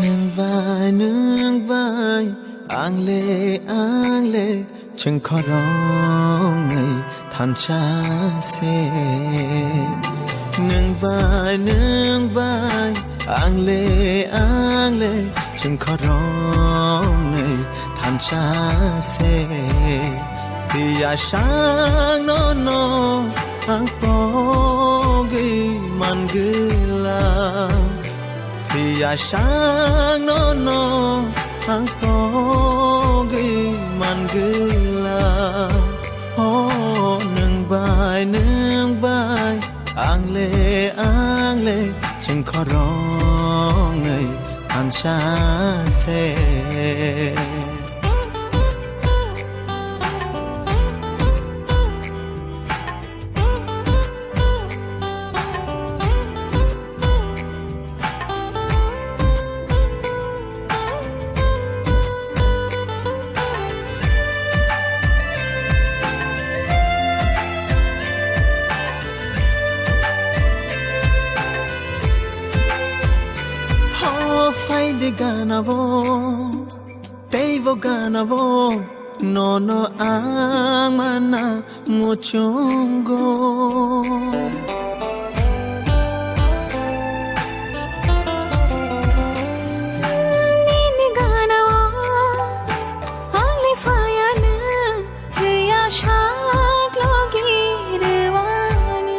นึ่งใบอ่างเลฉันขอร้องให้ท่านชาเซหนึ่งใบอ่างเลฉันขอร้องให้ท่านชาเซที่อยากช้างโนโนอังโปกีมันกุลาที่อยากช้างโนโนอังโปกีมันกุลาโอ้หนึ่งใบอ่างเลฉันขอร้องให้ท่านชาเซFai ganavo, teivo ganavo, nono amana muchungo. Nini ganavo, angli fayana, riya shak logi rewana.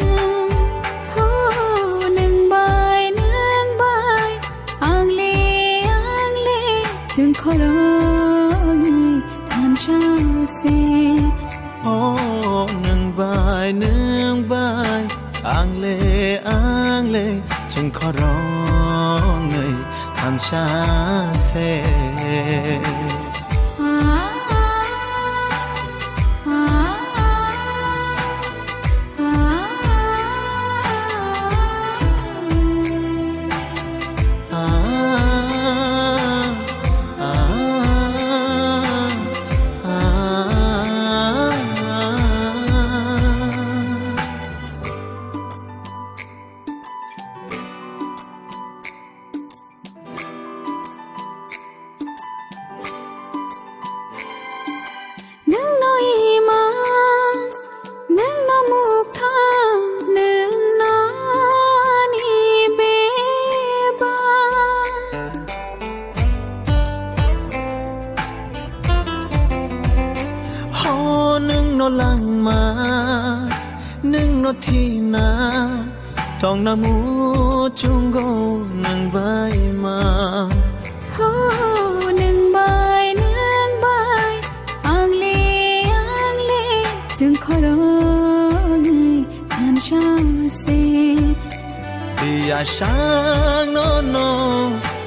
Oh, nung bay, angli. จึงขอร้องท่านชาเซโอ้หนึ่งใบอ่างเลจึงขอร้องให้ท่านชาเซลังมาหนึ่งโนทีนาทองนามูจุงโกหนึ่งใบมาโอ้หนึ่งใบอ่างเลจึงขอร้องท่านชาเซที่อยากช้างโนโน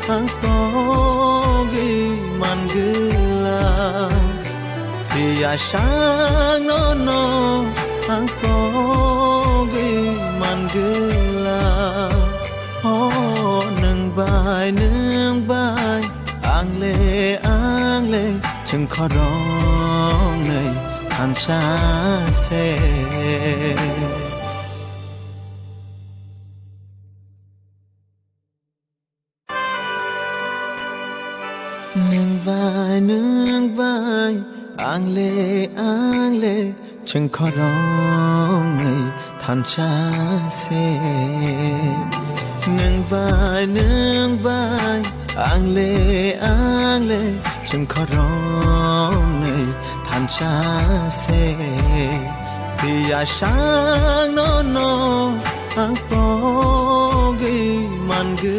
อังโปกีมันกุลาที่อยากช้างโนโนอังโปกีมันกุลาโอ้หนึ่งใบอ่างเลฉันขอร้องให้ท่านชาเซหนึ่งใบอ่างเลฉันขอร้องให้ท่านชาเซหนึ่งใบอ่างเลฉันขอร้องให้ท่านชาเซที่อยากช้างโนโนอังโปกีมันกุ